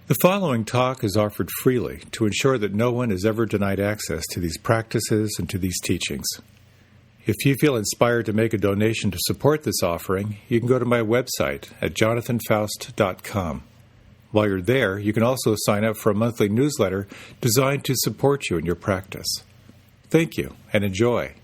The following talk is offered freely to ensure that no one is ever denied access to these practices and to these teachings. If you feel inspired to make a donation to support this offering, you can go to my website at jonathanfoust.com. While you're there, you can also sign up for a monthly newsletter designed to support you in your practice. Thank you, and enjoy.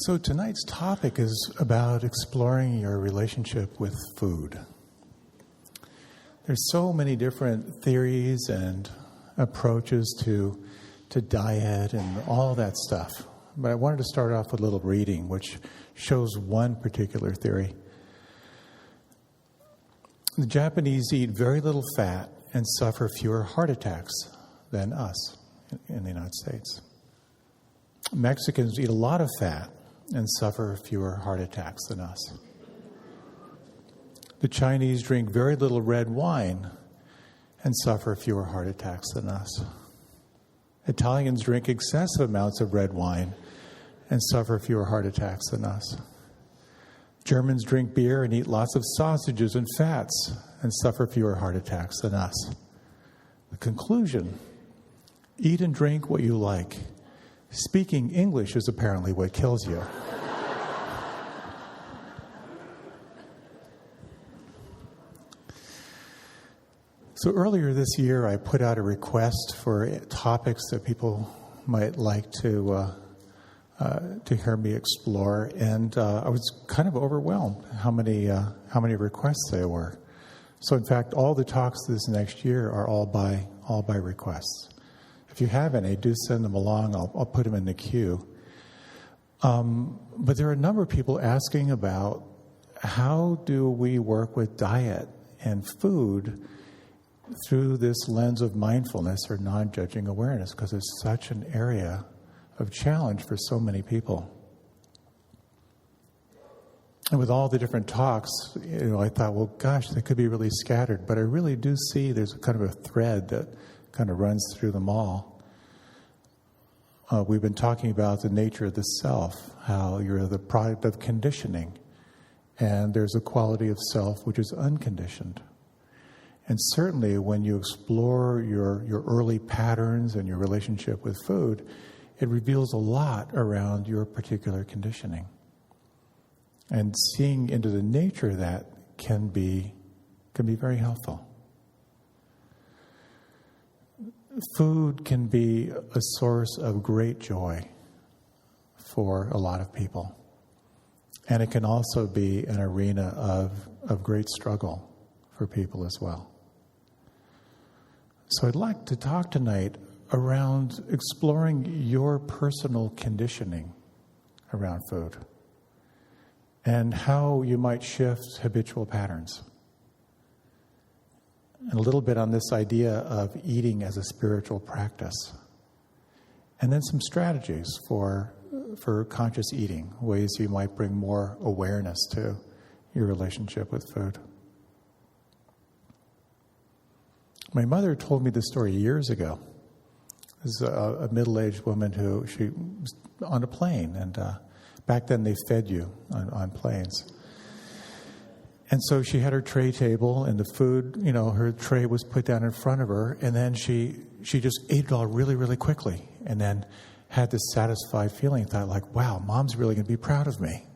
So tonight's topic is about exploring your relationship with food. There's so many different theories and approaches to diet and all that stuff. But I wanted to start off with a little reading, which shows one particular theory. The Japanese eat very little fat and suffer fewer heart attacks than us in the United States. Mexicans eat a lot of fat and suffer fewer heart attacks than us. The Chinese drink very little red wine and suffer fewer heart attacks than us. Italians drink excessive amounts of red wine and suffer fewer heart attacks than us. Germans drink beer and eat lots of sausages and fats and suffer fewer heart attacks than us. The conclusion: eat and drink what you like. Speaking English is apparently what kills you. So earlier this year, I put out a request for topics that people might like to hear me explore, and I was kind of overwhelmed how many requests there were. So in fact, all the talks this next year are all by requests. If you have any, do send them along. I'll put them in the queue. But there are a number of people asking about how do we work with diet and food through this lens of mindfulness or non-judging awareness, because it's such an area of challenge for so many people. And with all the different talks, I thought, well, gosh, they could be really scattered, but I really do see there's kind of a thread that kind of runs through them all. We've been talking about the nature of the self, how you're the product of conditioning, and there's a quality of self which is unconditioned. And certainly when you explore your early patterns and your relationship with food, it reveals a lot around your particular conditioning. And seeing into the nature of that can be very helpful. Food can be a source of great joy for a lot of people. And it can also be an arena of great struggle for people as well. So I'd like to talk tonight around exploring your personal conditioning around food and how you might shift habitual patterns. And a little bit on this idea of eating as a spiritual practice. And then some strategies for conscious eating, ways you might bring more awareness to your relationship with food. My mother told me this story years ago. This is a middle-aged woman who she was on a plane, and back then they fed you on planes. And so she had her tray table, and the food, her tray was put down in front of her, and then she just ate it all really, really quickly, and then had this satisfied feeling, thought like, wow, Mom's really going to be proud of me.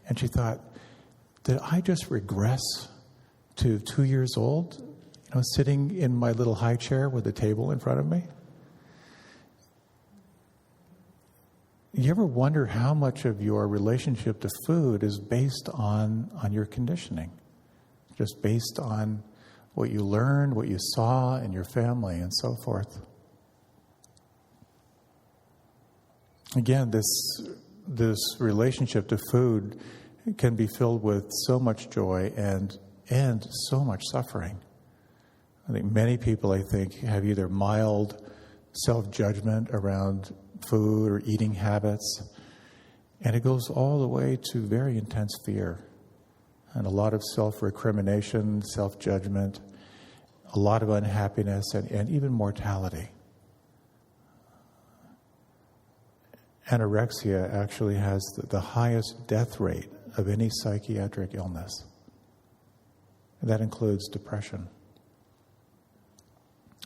And she thought, did I just regress to 2 years old? Sitting in my little high chair with a table in front of me. You ever wonder how much of your relationship to food is based on your conditioning? Just based on what you learned, what you saw in your family, and so forth. Again, this relationship to food can be filled with so much joy and so much suffering. I think many people, have either mild self-judgment around food or eating habits, and it goes all the way to very intense fear and a lot of self-recrimination, self-judgment, a lot of unhappiness, and even mortality. anorexia actually has the highest death rate of any psychiatric illness. And that includes depression.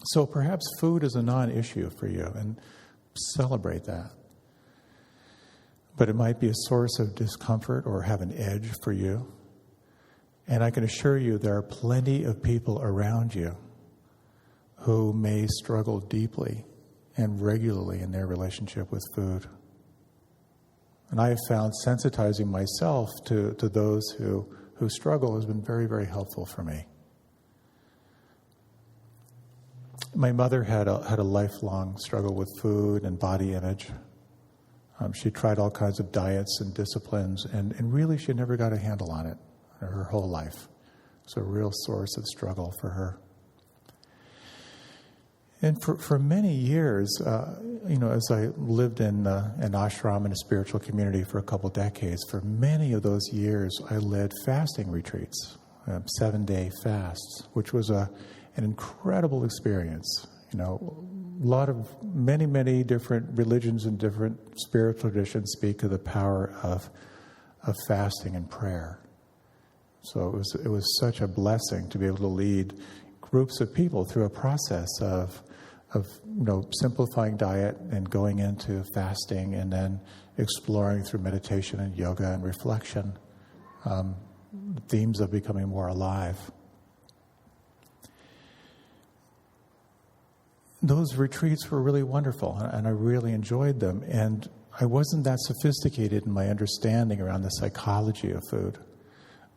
So perhaps food is a non-issue for you, and celebrate that. But it might be a source of discomfort or have an edge for you. And I can assure you there are plenty of people around you who may struggle deeply and regularly in their relationship with food. And I have found sensitizing myself to those who struggle has been very, very helpful for me. My mother had a lifelong struggle with food and body image. She tried all kinds of diets and disciplines, and really she never got a handle on it her whole life. It's a real source of struggle for her. And for many years, as I lived in an ashram and a spiritual community for a couple decades, for many of those years I led fasting retreats, 7-day fasts, which was an incredible experience. Many different religions and different spiritual traditions speak of the power of fasting and prayer. So it was such a blessing to be able to lead groups of people through a process of simplifying diet and going into fasting, and then exploring through meditation and yoga and reflection themes of becoming more alive. Those retreats were really wonderful, and I really enjoyed them. And I wasn't that sophisticated in my understanding around the psychology of food.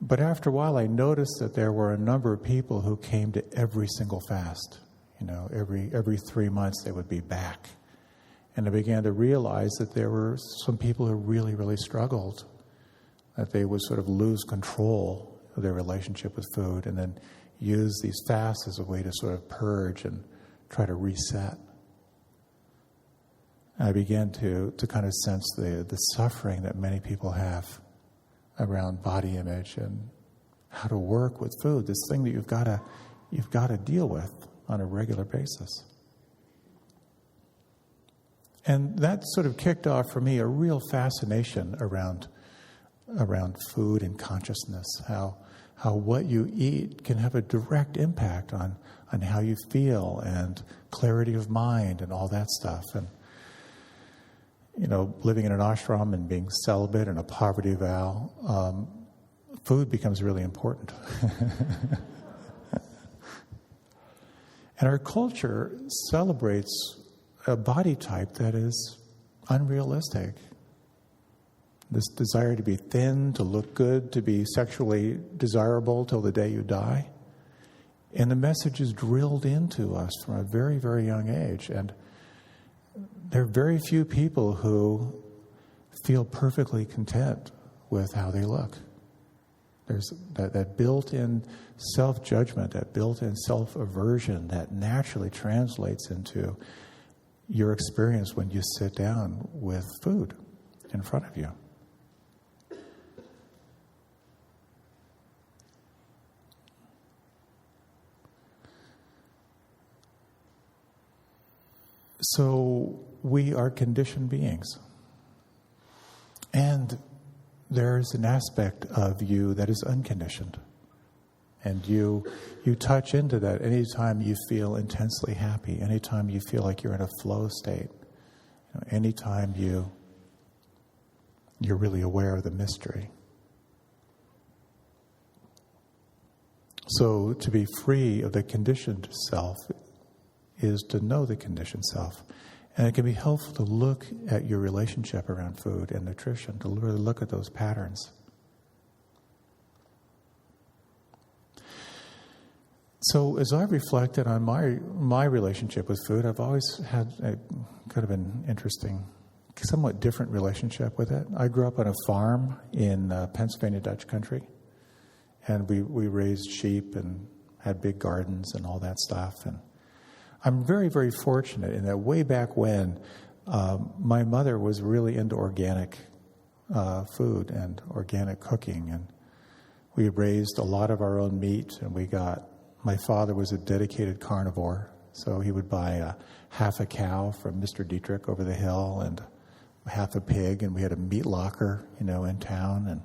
But after a while, I noticed that there were a number of people who came to every single fast. Every 3 months they would be back. And I began to realize that there were some people who really, really struggled, that they would sort of lose control of their relationship with food and then use these fasts as a way to sort of purge and try to reset. And I began to kind of sense the suffering that many people have around body image and how to work with food, this thing that you've got to deal with on a regular basis. And that sort of kicked off for me a real fascination around food and consciousness, how what you eat can have a direct impact on how you feel and clarity of mind and all that stuff. And, living in an ashram and being celibate and a poverty vow, food becomes really important. And our culture celebrates a body type that is unrealistic. This desire to be thin, to look good, to be sexually desirable till the day you die. And the message is drilled into us from a very, very young age. And there are very few people who feel perfectly content with how they look. There's that built-in self-judgment, that built-in self-aversion that naturally translates into your experience when you sit down with food in front of you. So we are conditioned beings. And there's an aspect of you that is unconditioned. And you touch into that anytime you feel intensely happy, anytime you feel like you're in a flow state, anytime you're really aware of the mystery. So to be free of the conditioned self is to know the conditioned self. And it can be helpful to look at your relationship around food and nutrition, to really look at those patterns. So as I reflected on my relationship with food, I've always had a kind of an interesting, somewhat different relationship with it. I grew up on a farm in Pennsylvania Dutch country, and we raised sheep and had big gardens and all that stuff. And I'm very, very fortunate in that way back when my mother was really into organic food and organic cooking, and we raised a lot of our own meat, and my father was a dedicated carnivore, so he would buy half a cow from Mr. Dietrich over the hill and half a pig, and we had a meat locker, in town, and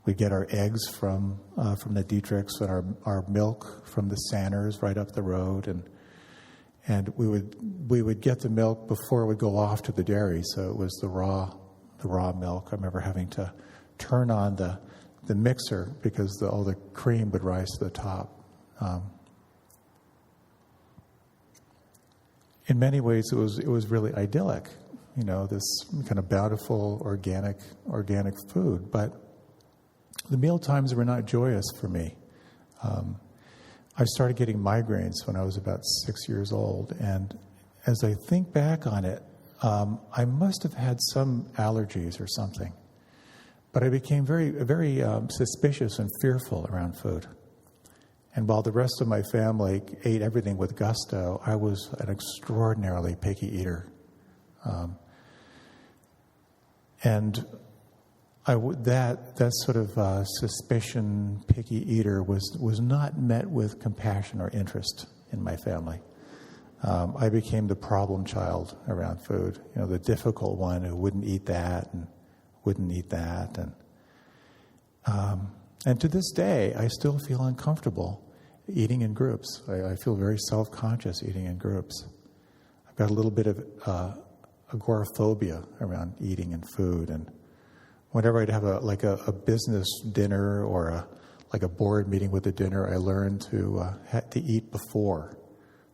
we'd get our eggs from the Dietrichs and our milk from the Sanners right up the road, and we would get the milk before it would go off to the dairy, so it was the raw milk. I remember having to turn on the mixer because all the cream would rise to the top. In many ways, it was really idyllic, this kind of bountiful organic food. But the meal times were not joyous for me. I started getting migraines when I was about 6 years old, and as I think back on it, I must have had some allergies or something. But I became very, very suspicious and fearful around food. And while the rest of my family ate everything with gusto, I was an extraordinarily picky eater. And that sort of suspicion, picky eater was not met with compassion or interest in my family. I became the problem child around food, the difficult one who wouldn't eat that and wouldn't eat that. And to this day, I still feel uncomfortable eating in groups. I feel very self-conscious eating in groups. I've got a little bit of agoraphobia around eating and food, and whenever I'd have a business dinner or a board meeting with a dinner, I learned to eat before,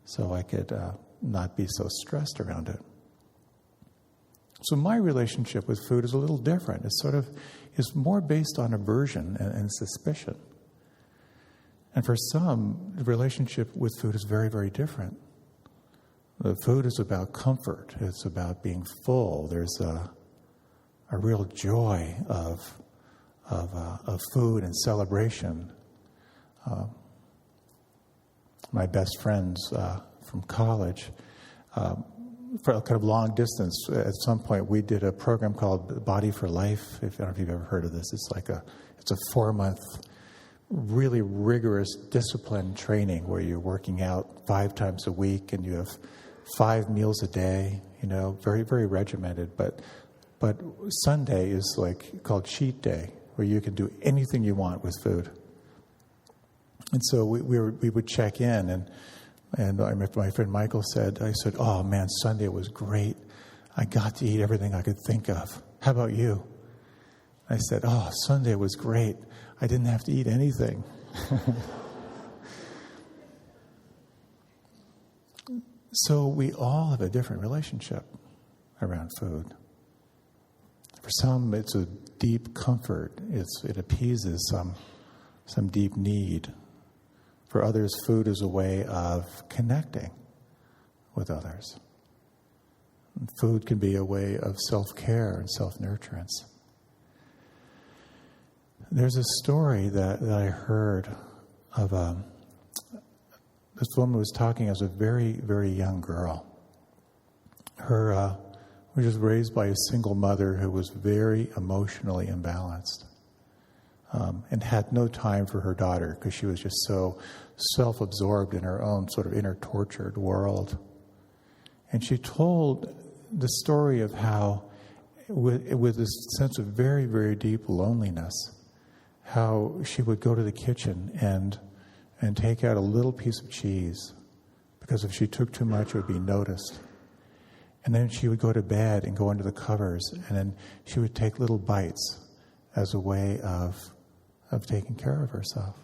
so I could not be so stressed around it. So my relationship with food is a little different. It's more based on aversion and suspicion. And for some, the relationship with food is very, very different. The food is about comfort. It's about being full. There's a real joy of food and celebration. My best friends from college, for a kind of long distance, at some point we did a program called Body for Life. I don't know if you've ever heard of this. It's a 4-month, really rigorous discipline training where you're working out 5 times a week and you have 5 meals a day. Very, very regimented. But Sunday is called cheat day, where you can do anything you want with food. And so we would check in, and my friend Michael said, "Oh man, Sunday was great. I got to eat everything I could think of. How about you?" I said, "Oh, Sunday was great. I didn't have to eat anything." So we all have a different relationship around food. For some, it's a deep comfort. It appeases some deep need. For others, food is a way of connecting with others. And food can be a way of self-care and self-nurturance. There's a story that I heard of this woman was talking as a very, very young girl. Her was just raised by a single mother who was very emotionally imbalanced and had no time for her daughter because she was just so self-absorbed in her own sort of inner tortured world. And she told the story of how, with this sense of very, very deep loneliness, how she would go to the kitchen and take out a little piece of cheese because if she took too much, it would be noticed. And then she would go to bed and go under the covers, and then she would take little bites as a way of taking care of herself.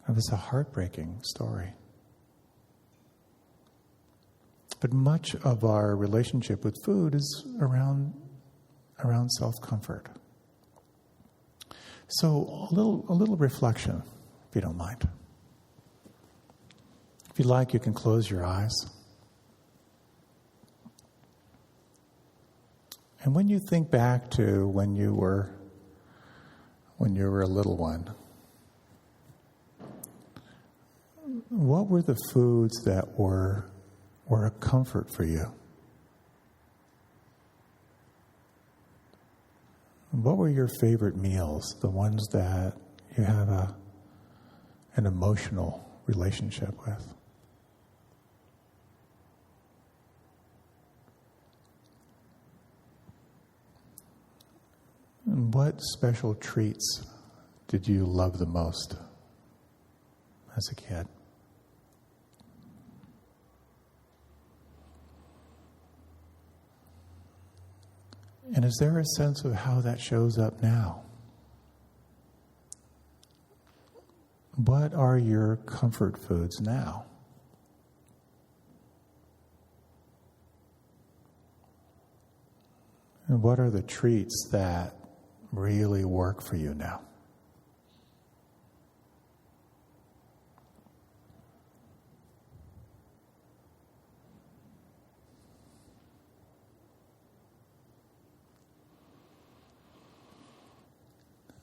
It was a heartbreaking story. But much of our relationship with food is around self-comfort. So a little reflection, if you don't mind. If you like, you can close your eyes. And when you think back to when you were a little one, what were the foods that were a comfort for you? What were your favorite meals, the ones that you have an emotional relationship with? And what special treats did you love the most as a kid? And is there a sense of how that shows up now? What are your comfort foods now? And what are the treats that really work for you now?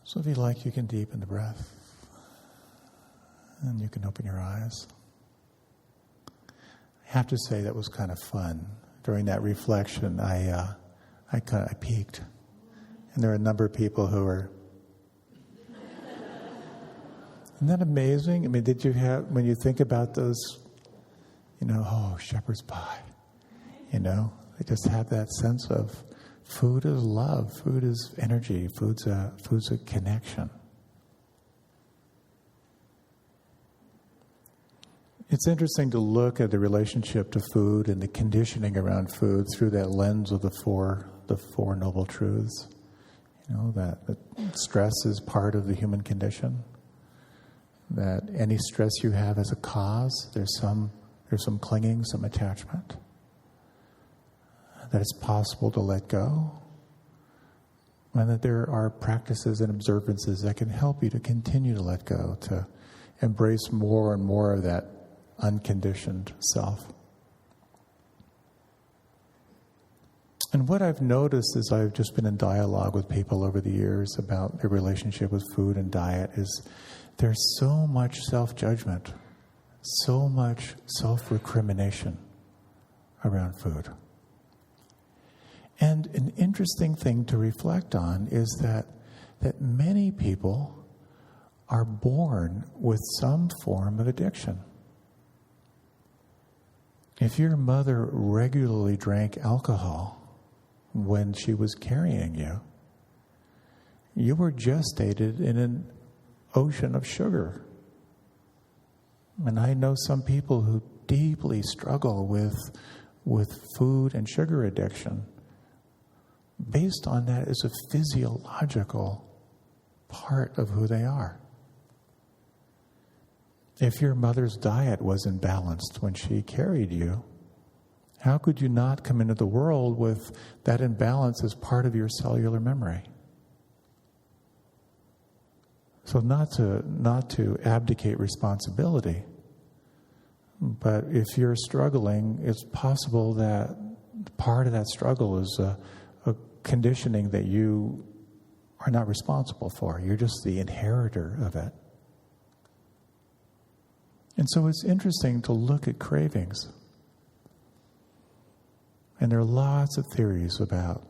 So if you like, you can deepen the breath. And you can open your eyes. I have to say that was kind of fun. During that reflection, I peeked. And there were a number of people who were... Isn't that amazing? I mean, did you have, when you think about those, shepherd's pie, they just have that sense of food is love, food is energy, food's a connection. It's interesting to look at the relationship to food and the conditioning around food through that lens of the four noble truths. That stress is part of the human condition. That any stress you have as a cause, there's some clinging, some attachment. That it's possible to let go. And that there are practices and observances that can help you to continue to let go, to embrace more and more of that unconditioned self. And what I've noticed as I've just been in dialogue with people over the years about their relationship with food and diet is there's so much self-judgment, so much self-recrimination around food. And an interesting thing to reflect on is that many people are born with some form of addiction. If your mother regularly drank alcohol when she was carrying you, you were gestated in an ocean of sugar. And I know some people who deeply struggle with food and sugar addiction based on that as a physiological part of who they are. If your mother's diet was imbalanced when she carried you, how could you not come into the world with that imbalance as part of your cellular memory? So not to abdicate responsibility, but if you're struggling, it's possible that part of that struggle is a conditioning that you are not responsible for. You're just the inheritor of it. And so it's interesting to look at cravings. And there are lots of theories about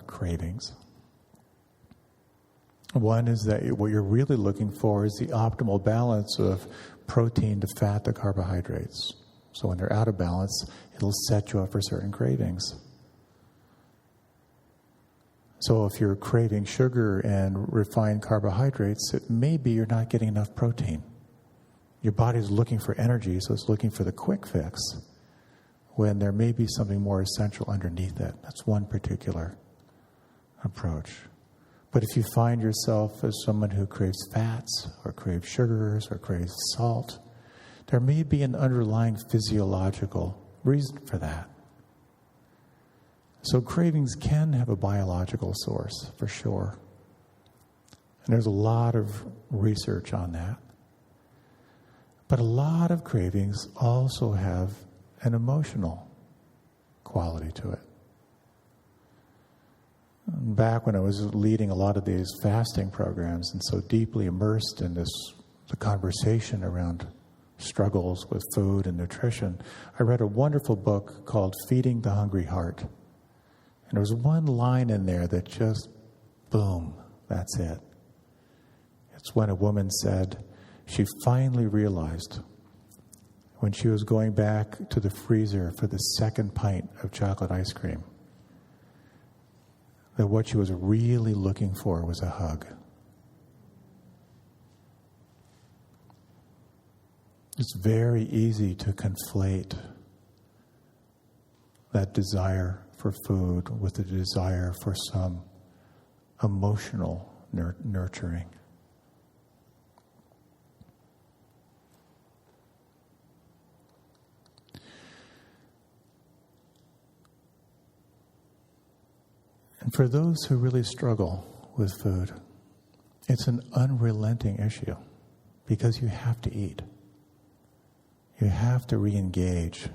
cravings. One is that what you're really looking for is the optimal balance of protein to fat to carbohydrates. So when they're out of balance, it'll set you up for certain cravings. So if you're craving sugar and refined carbohydrates, it may be you're not getting enough protein. Your body's looking for energy, so it's looking for the quick fix when there may be something more essential underneath it. That's one particular approach. But if you find yourself as someone who craves fats or craves sugars or craves salt, there may be an underlying physiological reason for that. So cravings can have a biological source, for sure. And there's a lot of research on that. But a lot of cravings also have an emotional quality to it. Back when I was leading a lot of these fasting programs and so deeply immersed in the conversation around struggles with food and nutrition, I read a wonderful book called Feeding the Hungry Heart. And there was one line in there that just, boom, that's it. It's when a woman said she finally realized when she was going back to the freezer for the second pint of chocolate ice cream that what she was really looking for was a hug. It's very easy to conflate that desire for food with the desire for some emotional nurturing. And for those who really struggle with food, it's an unrelenting issue because you have to eat. You have to re-engage.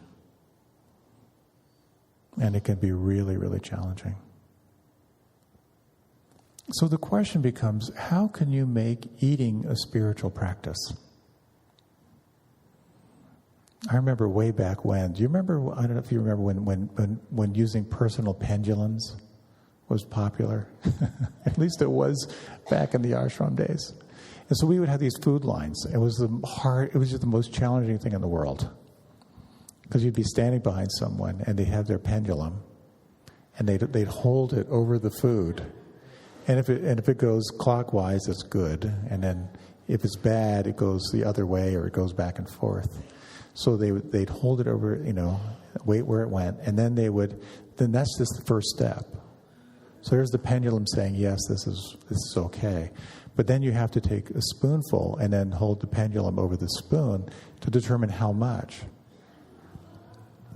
And it can be really, really challenging. So the question becomes, how can you make eating a spiritual practice? I remember way back when. Do you remember, I don't know if you remember when using personal pendulums was popular. At least it was back in the ashram days. And so we would have these food lines. It was just the most challenging thing in the world. Because you'd be standing behind someone and they'd have their pendulum and they'd hold it over the food. And if it goes clockwise, it's good. And then if it's bad, it goes the other way or it goes back and forth. So they'd hold it over, wait where it went, and then then that's just the first step. So there's the pendulum saying, yes, this is okay. But then you have to take a spoonful and then hold the pendulum over the spoon to determine how much.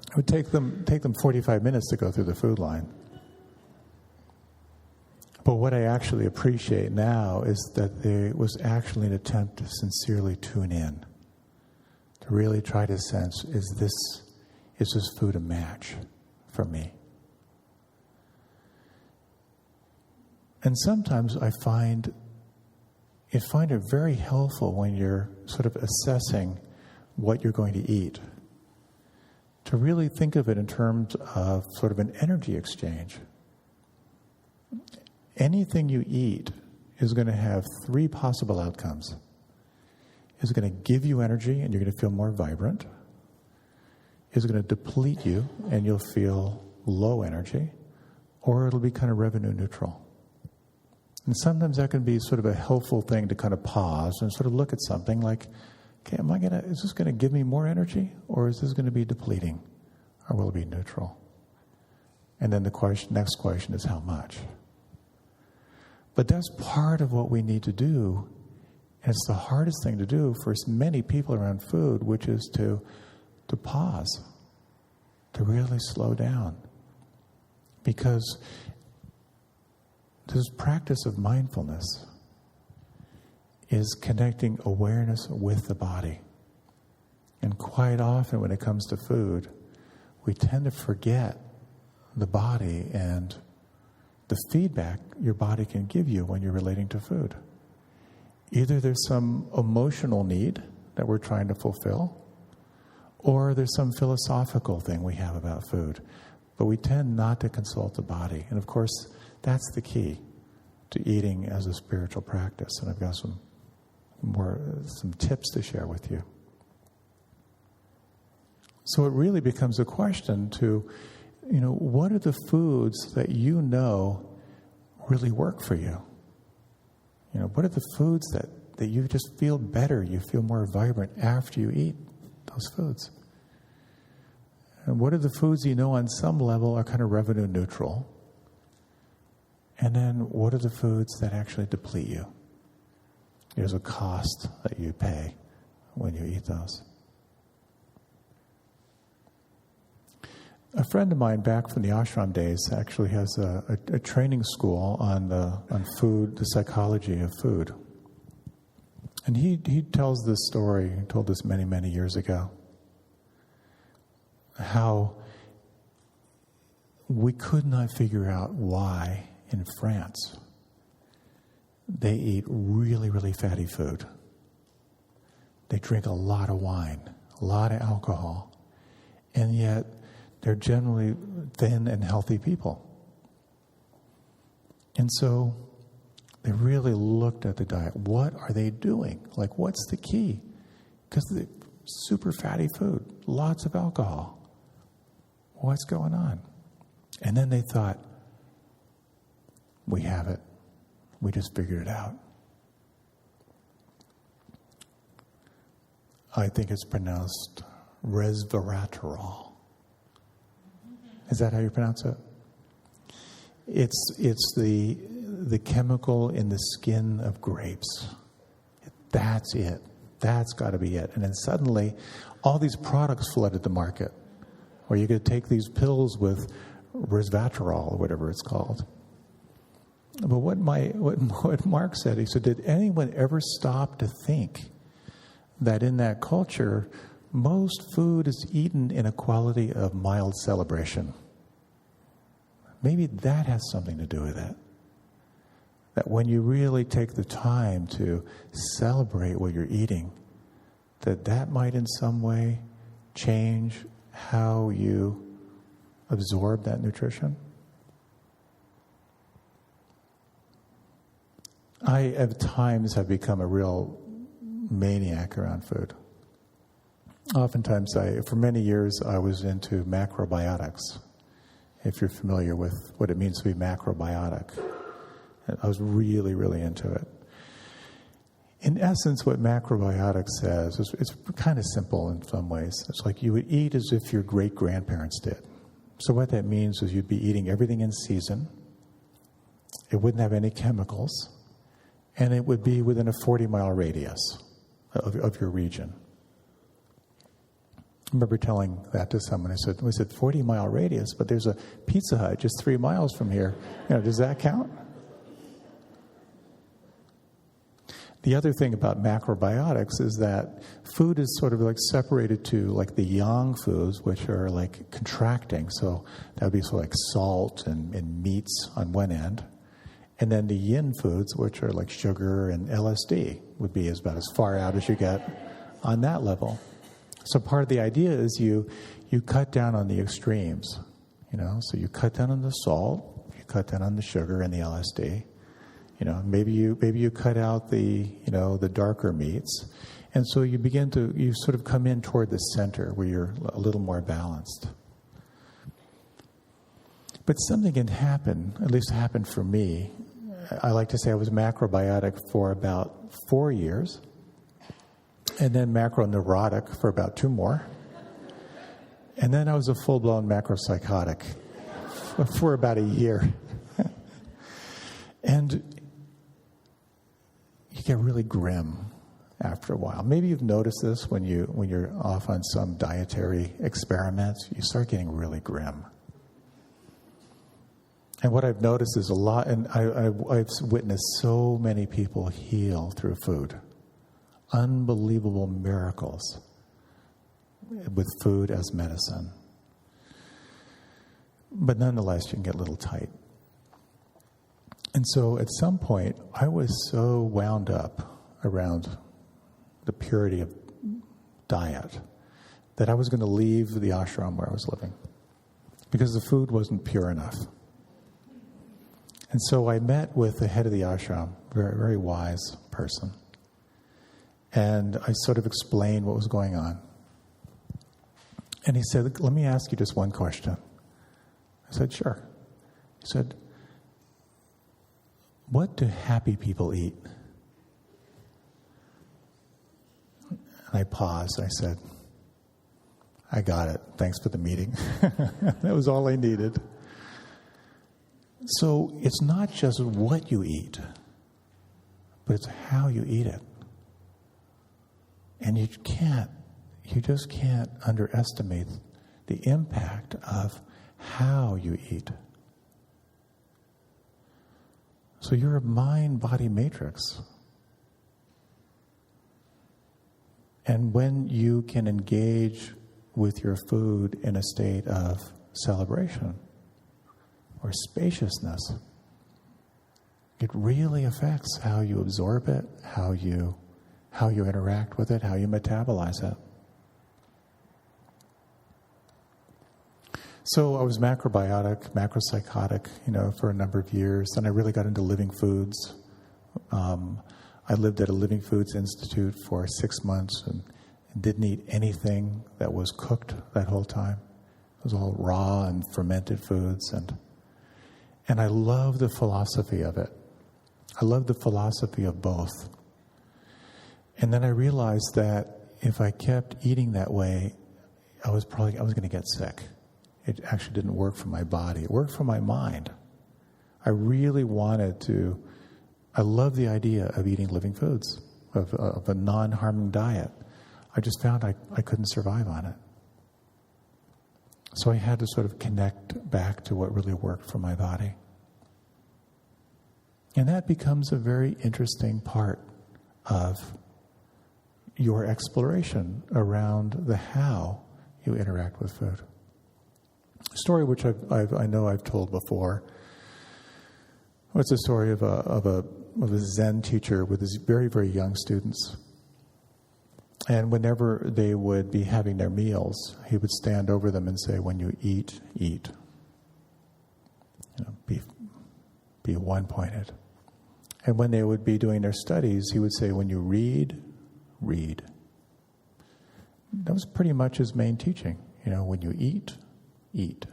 It would take them 45 minutes to go through the food line. But what I actually appreciate now is that there was actually an attempt to sincerely tune in, to really try to sense, is this food a match for me? And sometimes I find it very helpful when you're sort of assessing what you're going to eat, to really think of it in terms of sort of an energy exchange. Anything you eat is going to have three possible outcomes. It's going to give you energy and you're going to feel more vibrant. It's going to deplete you and you'll feel low energy, or it'll be kind of revenue neutral. And sometimes that can be sort of a helpful thing to kind of pause and sort of look at something like, okay, is this going to give me more energy, or is this going to be depleting, or will it be neutral? And then the next question is how much? But that's part of what we need to do, and it's the hardest thing to do for many people around food, which is to pause, to really slow down. Because this practice of mindfulness is connecting awareness with the body. And quite often when it comes to food, we tend to forget the body and the feedback your body can give you when you're relating to food. Either there's some emotional need that we're trying to fulfill, or there's some philosophical thing we have about food. But we tend not to consult the body. And of course, that's the key to eating as a spiritual practice. And I've got some tips to share with you. So it really becomes a question to, what are the foods that really work for you? What are the foods that you just feel better, you feel more vibrant after you eat those foods? And what are the foods on some level are kind of revenue neutral? And then what are the foods that actually deplete you? There's a cost that you pay when you eat those. A friend of mine back from the ashram days actually has a training school on food, the psychology of food. And he tells this story, he told this many, many years ago, how we could not figure out why in France they eat really, really fatty food. They drink a lot of wine, a lot of alcohol, and yet they're generally thin and healthy people. And so they really looked at the diet. What are they doing? Like, what's the key? Because the super fatty food, lots of alcohol. What's going on? And then they thought, We have it. We just figured it out. I think it's pronounced resveratrol. Is that how you pronounce it? It's the chemical in the skin of grapes. That's it. That's got to be it. And then suddenly, all these products flooded the market, where you could take these pills with resveratrol or whatever it's called. But what Mark said, he said, did anyone ever stop to think that in that culture, most food is eaten in a quality of mild celebration? Maybe that has something to do with it. That when you really take the time to celebrate what you're eating, that might in some way change how you absorb that nutrition. I, at times, have become a real maniac around food. Oftentimes, for many years, I was into macrobiotics, if you're familiar with what it means to be macrobiotic. I was really, really into it. In essence, what macrobiotics says is it's kind of simple in some ways. It's like you would eat as if your great-grandparents did. So what that means is you'd be eating everything in season. It wouldn't have any chemicals. And it would be within a 40-mile radius of your region. I remember telling that to someone. I said, we said 40-mile radius, but there's a Pizza Hut just 3 miles from here. Does that count? The other thing about macrobiotics is that food is sort of like separated to like the yang foods, which are like contracting. So that would be sort of like salt and meats on one end. And then the yin foods, which are like sugar and LSD, would be about as far out as you get on that level. So part of the idea is you cut down on the extremes, So you cut down on the salt, you cut down on the sugar and the LSD. Maybe you cut out the darker meats, and so you sort of come in toward the center where you're a little more balanced. But something can happen, at least happened for me. I like to say I was macrobiotic for about 4 years, and then macroneurotic for about 2 more. And then I was a full-blown macropsychotic for about a year. And you get really grim after a while. Maybe you've noticed this when you're off on some dietary experiments. You start getting really grim. And what I've noticed is a lot, and I've witnessed so many people heal through food. Unbelievable miracles with food as medicine. But nonetheless, you can get a little tight. And so at some point, I was so wound up around the purity of diet that I was going to leave the ashram where I was living because the food wasn't pure enough. And so I met with the head of the ashram, very, very wise person. And I sort of explained what was going on. And he said, let me ask you just one question. I said, sure. He said, what do happy people eat? And I paused. I said, I got it. Thanks for the meeting. That was all I needed. So it's not just what you eat, but it's how you eat it. And you just can't underestimate the impact of how you eat. So you're a mind-body matrix. And when you can engage with your food in a state of celebration or spaciousness, it really affects how you absorb it, how you interact with it, how you metabolize it. So I was macrobiotic, macropsychotic, for a number of years. Then I really got into living foods. I lived at a Living Foods Institute for 6 months and didn't eat anything that was cooked that whole time. It was all raw and fermented foods. And I love the philosophy of it. I love the philosophy of both. And then I realized that if I kept eating that way, I was going to get sick. It actually didn't work for my body. It worked for my mind. I really wanted to. I love the idea of eating living foods, of a non-harming diet. I just found I couldn't survive on it. So I had to sort of connect back to what really worked for my body. And that becomes a very interesting part of your exploration around the how you interact with food. A story which I know I've told before. It's a story of a Zen teacher with his very, very young students. And whenever they would be having their meals, he would stand over them and say, "When you eat, eat." Be one-pointed. And when they would be doing their studies, he would say, "When you read, read." That was pretty much his main teaching. When you eat, eat.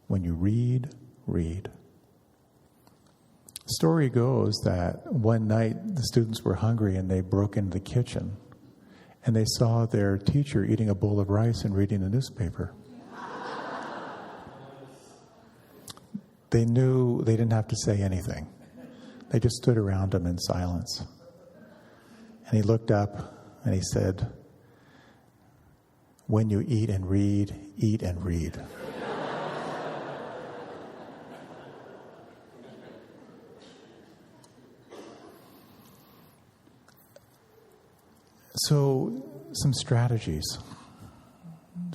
When you read, read. The story goes that one night the students were hungry and they broke into the kitchen and they saw their teacher eating a bowl of rice and reading the newspaper. They knew they didn't have to say anything. They just stood around him in silence. And he looked up and he said, "When you eat and read, eat and read." So, some strategies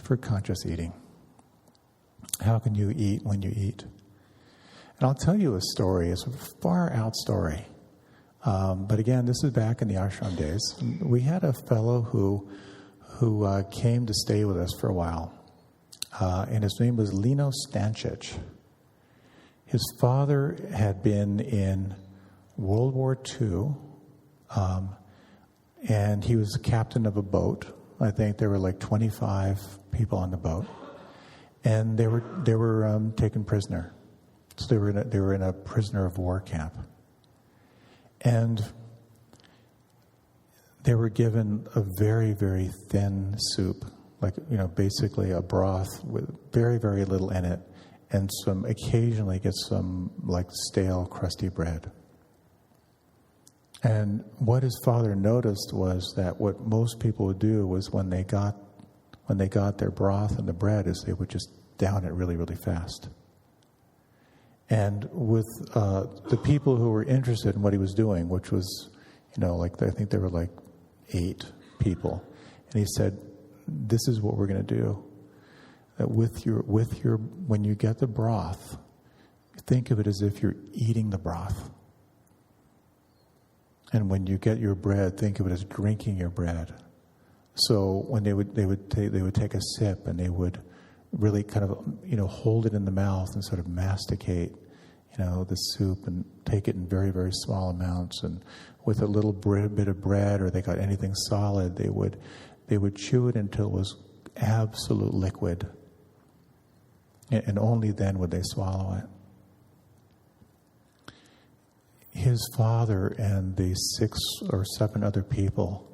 for conscious eating. How can you eat when you eat? And I'll tell you a story. It's a far out story. But again, this is back in the ashram days. We had a fellow who came to stay with us for a while. And his name was Lino Stancic. His father had been in World War II. And he was the captain of a boat. I think there were like 25 people on the boat, and they were taken prisoner. So they were in a prisoner of war camp, and they were given a very, very thin soup, basically a broth with very, very little in it, and occasionally get some like stale, crusty bread. And what his father noticed was that what most people would do was when they got their broth and the bread is they would just down it really, really fast. And with the people who were interested in what he was doing, which was, I think there were like 8 people, and he said, "This is what we're going to do. That when you get the broth, think of it as if you're eating the broth. And when you get your bread, think of it as drinking your bread." So when they would take a sip and they would really kind of hold it in the mouth and sort of masticate the soup and take it in very, very small amounts, and with a little bit of bread, or they got anything solid, they would chew it until it was absolute liquid, and only then would they swallow it. His father and the 6 or 7 other people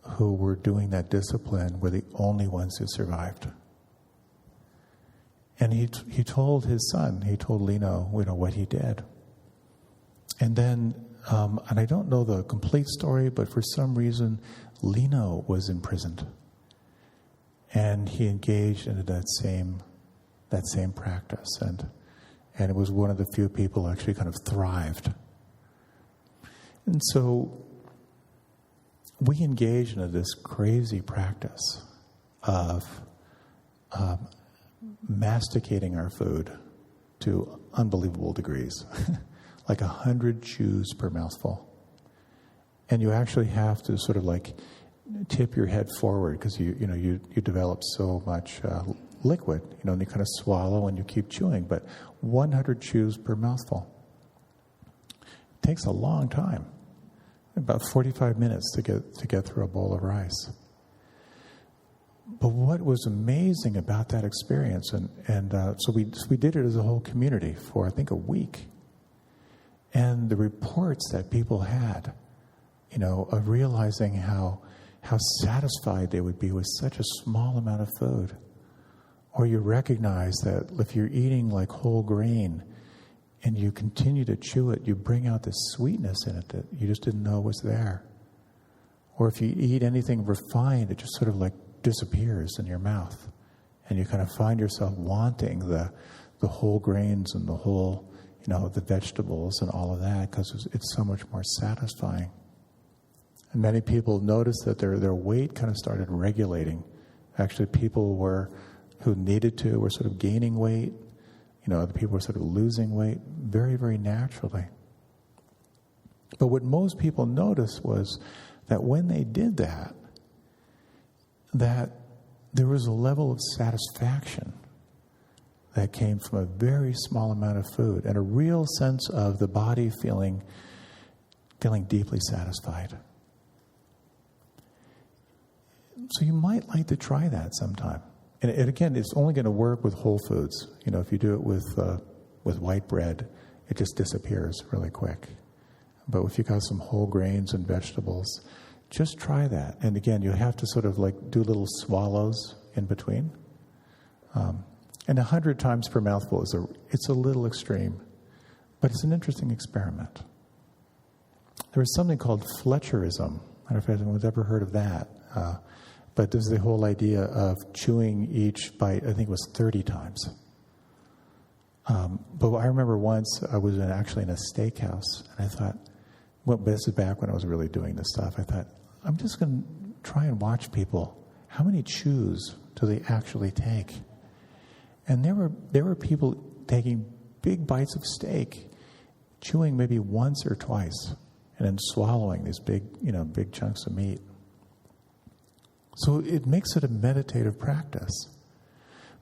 who were doing that discipline were the only ones who survived. And he told his son, he told Lino, what he did. And then, and I don't know the complete story, but for some reason, Lino was imprisoned. And he engaged into that same practice. And it was one of the few people who actually kind of thrived. And so we engage into this crazy practice of masticating our food to unbelievable degrees, like 100 chews per mouthful. And you actually have to sort of like tip your head forward because you develop so much liquid, and you kind of swallow and you keep chewing, but 100 chews per mouthful. It takes a long time, about 45 minutes to get through a bowl of rice. But what was amazing about that experience, so we did it as a whole community for, I think, a week. And the reports that people had, of realizing how satisfied they would be with such a small amount of food. Or you recognize that if you're eating like whole grain and you continue to chew it, you bring out this sweetness in it that you just didn't know was there. Or if you eat anything refined, it just sort of like disappears in your mouth. And you kind of find yourself wanting the whole grains and the whole, the vegetables and all of that because it's so much more satisfying. And many people noticed that their weight kind of started regulating. Actually, people who needed to were sort of gaining weight. Other people were sort of losing weight very, very naturally. But what most people noticed was that when they did that there was a level of satisfaction that came from a very small amount of food and a real sense of the body feeling deeply satisfied. So you might like to try that sometime. And again, it's only going to work with whole foods. If you do it with white bread, it just disappears really quick. But if you got some whole grains and vegetables, just try that. And again, you have to sort of like do little swallows in between. And 100 times per mouthful it's a little extreme, but it's an interesting experiment. There was something called Fletcherism. I don't know if anyone's ever heard of that. But there's the whole idea of chewing each bite, I think it was 30 times. But I remember once I was actually in a steakhouse, and I thought, well, this is back when I was really doing this stuff. I thought, I'm just going to try and watch people. How many chews do they actually take? And there were people taking big bites of steak, chewing maybe once or twice, and then swallowing these big chunks of meat. So it makes it a meditative practice.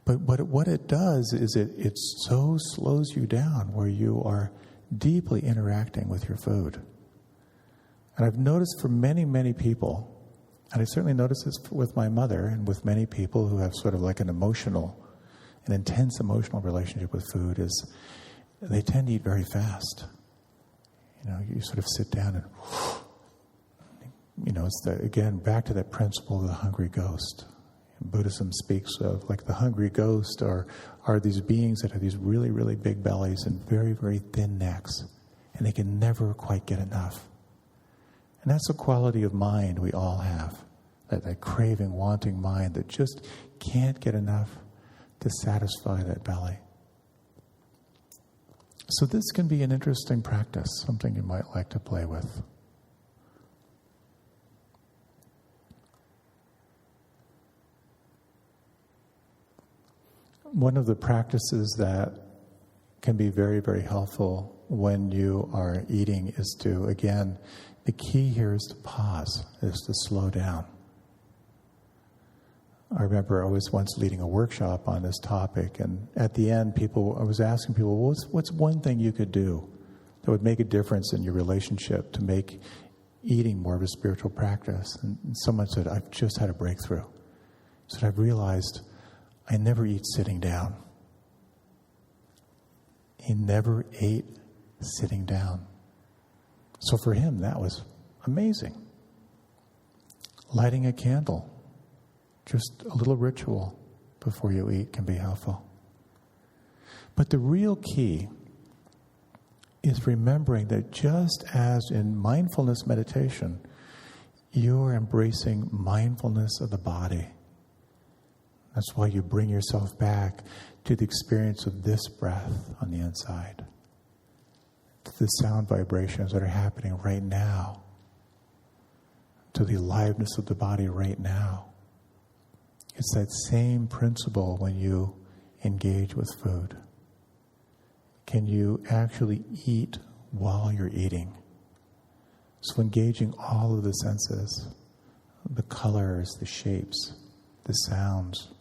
But what it does is it so slows you down where you are deeply interacting with your food. And I've noticed for many, many people, and I certainly noticed this with my mother and with many people who have sort of like an intense emotional relationship with food, is they tend to eat very fast. You sort of sit down and it's again, back to that principle of the hungry ghost. Buddhism speaks of like the hungry ghost are these beings that have these really, really big bellies and very, very thin necks, and they can never quite get enough. And that's a quality of mind we all have, that craving, wanting mind that just can't get enough to satisfy that belly. So this can be an interesting practice, something you might like to play with. One of the practices that can be very, very helpful when you are eating is to, again, the key here is to pause, is to slow down. I remember I was once leading a workshop on this topic, and at the end, I was asking people, what's one thing you could do that would make a difference in your relationship to make eating more of a spiritual practice? And someone said, I've just had a breakthrough. So I've realized I never eat sitting down. He never ate sitting down. So for him, that was amazing. Lighting a candle, just a little ritual before you eat, can be helpful. But the real key is remembering that just as in mindfulness meditation, you're embracing mindfulness of the body. That's why you bring yourself back to the experience of this breath on the inside, to the sound vibrations that are happening right now, to the aliveness of the body right now. It's that same principle when you engage with food. Can you actually eat while you're eating? So engaging all of the senses, the colors, the shapes, the sounds,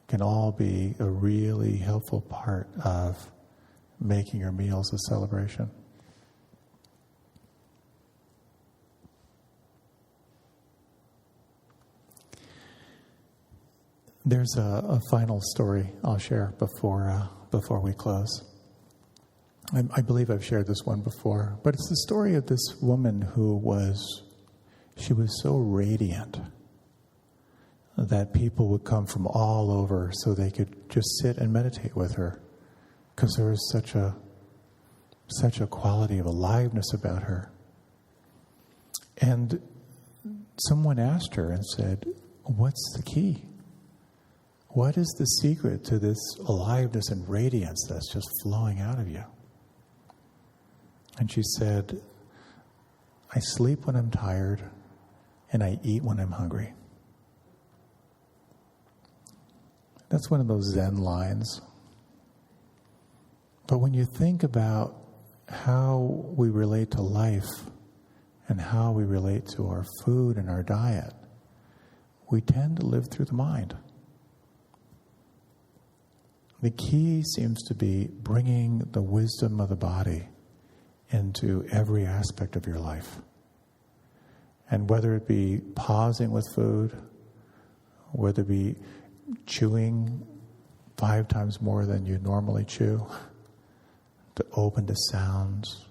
can all be a really helpful part of making your meals a celebration. There's a final story I'll share before we close. I believe I've shared this one before, but it's the story of this woman who was so radiant that people would come from all over so they could just sit and meditate with her, because there was such a quality of aliveness about her. And someone asked her and said, "What's the key? What is the secret to this aliveness and radiance that's just flowing out of you?" And she said, "I sleep when I'm tired, and I eat when I'm hungry." That's one of those Zen lines. But when you think about how we relate to life and how we relate to our food and our diet, we tend to live through the mind. The key seems to be bringing the wisdom of the body into every aspect of your life. And whether it be pausing with food, whether it be chewing 5 times more than you normally chew, to open to sounds,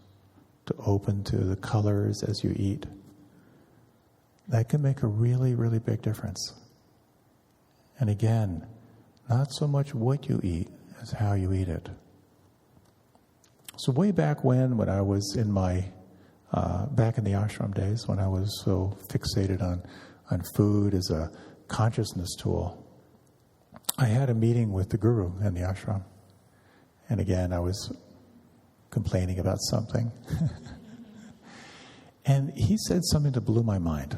to open to the colors as you eat, that can make a really, really big difference. And again, not so much what you eat as how you eat it. So way back when I was in my, back in the ashram days, when I was so fixated on food as a consciousness tool, I had a meeting with the guru in the ashram. And again, I was complaining about something. And he said something that blew my mind.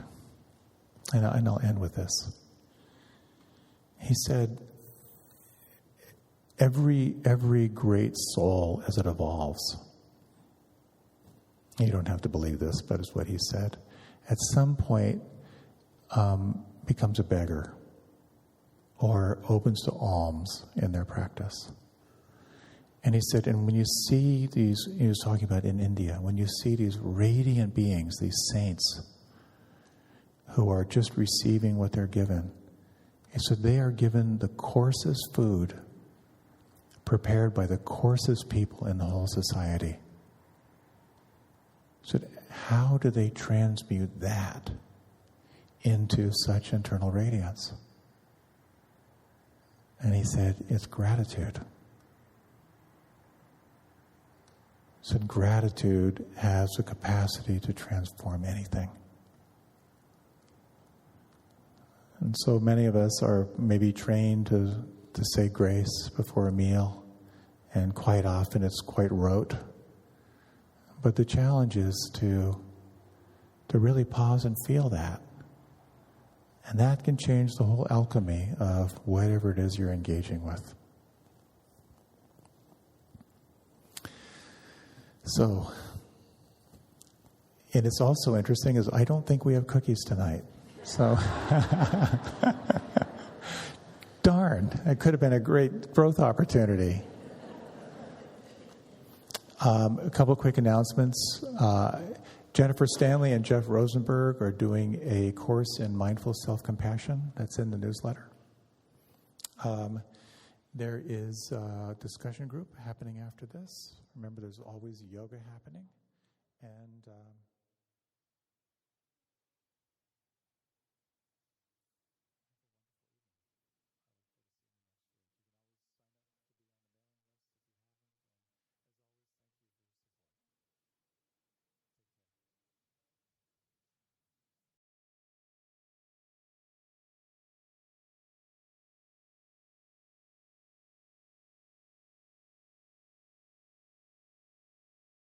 And I'll end with this. He said, every great soul as it evolves, you don't have to believe this, but it's what he said, at some point becomes a beggar or opens to alms in their practice. And he said, and when you see these, he was talking about in India, when you see these radiant beings, these saints who are just receiving what they're given, he said they are given the coarsest food prepared by the coarsest people in the whole society. He said, how do they transmute that into such internal radiance? And he said, it's gratitude. He said, gratitude has the capacity to transform anything. And so many of us are maybe trained to say grace before a meal, and quite often it's quite rote. But the challenge is to really pause and feel that. And that can change the whole alchemy of whatever it is you're engaging with. So, and it's also interesting is I don't think we have cookies tonight. So, darn, it could have been a great growth opportunity. A couple quick announcements. Jennifer Stanley and Jeff Rosenberg are doing a course in mindful self-compassion. That's in the newsletter. There is a discussion group happening after this. Remember, there's always yoga happening. And